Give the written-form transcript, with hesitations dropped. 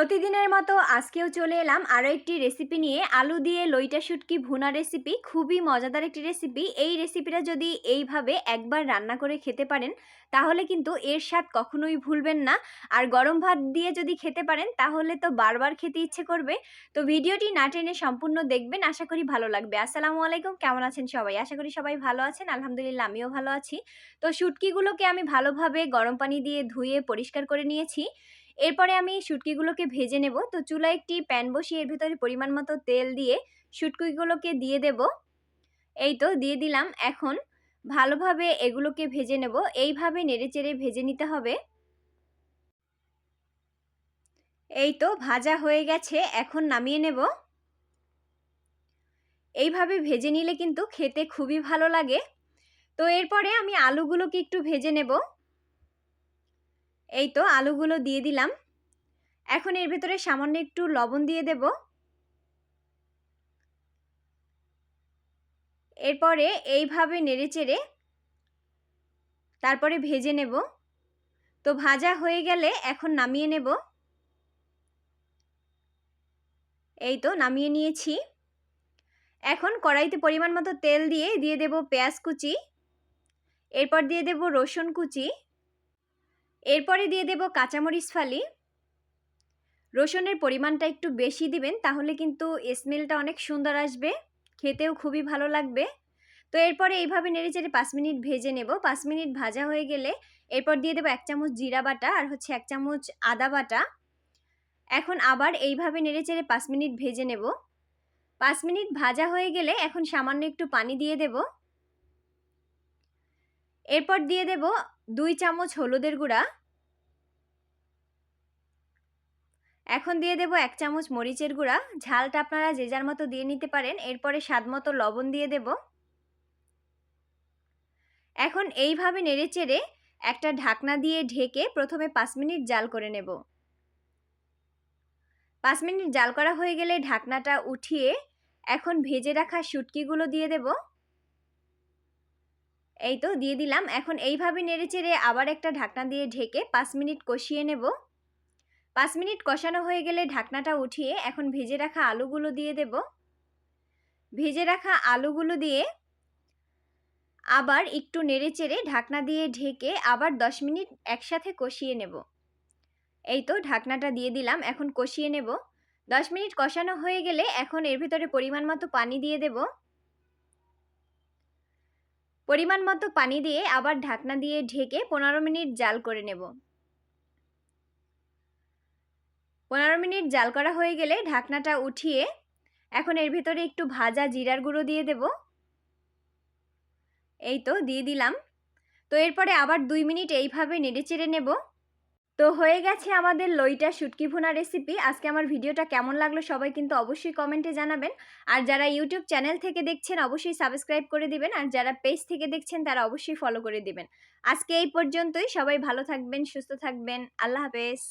প্রতিদিনের মতো আজকেও চলে এলাম আরও একটি রেসিপি নিয়ে। আলু দিয়ে লইটা শুটকি ভুনা রেসিপি, খুবই মজাদার একটি রেসিপি। এই রেসিপিটা যদি এইভাবে একবার রান্না করে খেতে পারেন তাহলে কিন্তু এর স্বাদ কখনোই ভুলবেন না। আর গরম ভাত দিয়ে যদি খেতে পারেন তাহলে তো বারবার খেতে ইচ্ছে করবে। তো ভিডিওটি না টেনে সম্পূর্ণ দেখবেন, আশা করি ভালো লাগবে। আসসালামু আলাইকুম, কেমন আছেন সবাই? আশা করি সবাই ভালো আছেন। আলহামদুলিল্লাহ, আমিও ভালো আছি। তো শুটকিগুলোকে আমি ভালোভাবে গরম পানি দিয়ে ধুয়ে পরিষ্কার করে নিয়েছি। এরপরে আমি শুটকিগুলোকে ভেজে নেব। তো চুলায় একটি প্যান বসিয়ে এর ভিতরে পরিমাণ মতো তেল দিয়ে শুটকিগুলোকে দিয়ে দেব। এই তো দিয়ে দিলাম। এখন ভালোভাবে এগুলোকে ভেজে নেব। এইভাবে নেড়েচেড়ে ভেজে নিতে হবে। এই তো ভাজা হয়ে গেছে, এখন নামিয়ে নেব। এইভাবে ভেজে নিলে কিন্তু খেতে খুবই ভালো লাগে। তো এরপরে আমি আলুগুলোকে একটু ভেজে নেব। এই তো আলুগুলো দিয়ে দিলাম। এখন এর ভেতরে সামান্য একটু লবণ দিয়ে দেব। এরপরে এইভাবে নেড়েচেড়ে তারপরে ভেজে নেব। তো ভাজা হয়ে গেলে এখন নামিয়ে নেব। এই তো নামিয়ে নিয়েছি। এখন কড়াইতে পরিমাণ মতো তেল দিয়ে দেব পেঁয়াজ কুচি, এরপর দিয়ে দেব রসুন কুচি, এরপরে দিয়ে দেব কাঁচামরিচ ফালি। রসুনের পরিমাণটা একটু বেশি দিবেন, তাহলে কিন্তু স্মেলটা অনেক সুন্দর আসবে, খেতেও খুবই ভালো লাগবে। তো এরপরে এইভাবে নেড়েচেড়ে 5 মিনিট ভেজে নেব। 5 মিনিট ভাজা হয়ে গেলে এরপর দিয়ে দেব 1 চামচ জিরা বাটা আর 1 চামচ আদা বাটা। এখন আবার এইভাবে নেড়েচেড়ে 5 মিনিট ভেজে নেব। 5 মিনিট ভাজা হয়ে গেলে এখন সামান্য একটু পানি দিয়ে দেব। এরপর দিয়ে দেব 2 চামচ হলুদের গুঁড়া। এখন দিয়ে দেব 1 চামচ মরিচের গুঁড়া। ঝালটা আপনারা যে যার মতো দিয়ে নিতে পারেন। এরপরে স্বাদমতো লবণ দিয়ে দেব। এখন এইভাবে নেড়েচেড়ে একটা ঢাকনা দিয়ে ঢেকে প্রথমে 5 মিনিট জাল করে নেব। 5 মিনিট জাল করা হয়ে গেলে ঢাকনাটা উঠিয়ে এখন ভেজে রাখা শুটকিগুলো দিয়ে দেব। এই তো দিয়ে দিলাম। এখন এইভাবে নেড়েচেড়ে আবার একটা ঢাকনা দিয়ে ঢেকে 5 মিনিট কষিয়ে নেব। 5 মিনিট কষানো হয়ে গেলে ঢাকনাটা উঠিয়ে এখন ভেজে রাখা আলুগুলো দিয়ে দেব। ভেজে রাখা আলুগুলো দিয়ে আবার একটু নেড়েচেড়ে ঢাকনা দিয়ে ঢেকে আবার 10 মিনিট একসাথে কষিয়ে নেব। এই তো ঢাকনাটা দিয়ে দিলাম, এখন কষিয়ে নেব। 10 মিনিট কষানো হয়ে গেলে এখন এর ভিতরে পরিমাণ মতো পানি দিয়ে দেব। পরিমাণ মতো পানি দিয়ে আবার ঢাকনা দিয়ে ঢেকে 15 মিনিট জাল করে নেব। 15 মিনিট জাল করা হয়ে গেলে ঢাকনাটা উঠিয়ে এখন এর ভিতরে একটু ভাজা জিরার গুঁড়ো দিয়ে দেব। এই তো দিয়ে দিলাম। তো এরপরে আবার 2 মিনিট এইভাবে নেড়েচেড়ে নেব। তো হয়ে গেছে আমাদের লইটা শুটকি ভুনা রেসিপি। আজকে আমার ভিডিওটা কেমন লাগলো সবাই কিন্তু অবশ্যই কমেন্টে জানাবেন। আর যারা ইউটিউব চ্যানেল থেকে দেখছেন অবশ্যই সাবস্ক্রাইব করে দিবেন। আর যারা পেজ থেকে দেখছেন তারা অবশ্যই ফলো করে দিবেন। আজকে এই পর্যন্তই। সবাই ভালো থাকবেন, সুস্থ থাকবেন। আল্লাহ হাফেজ।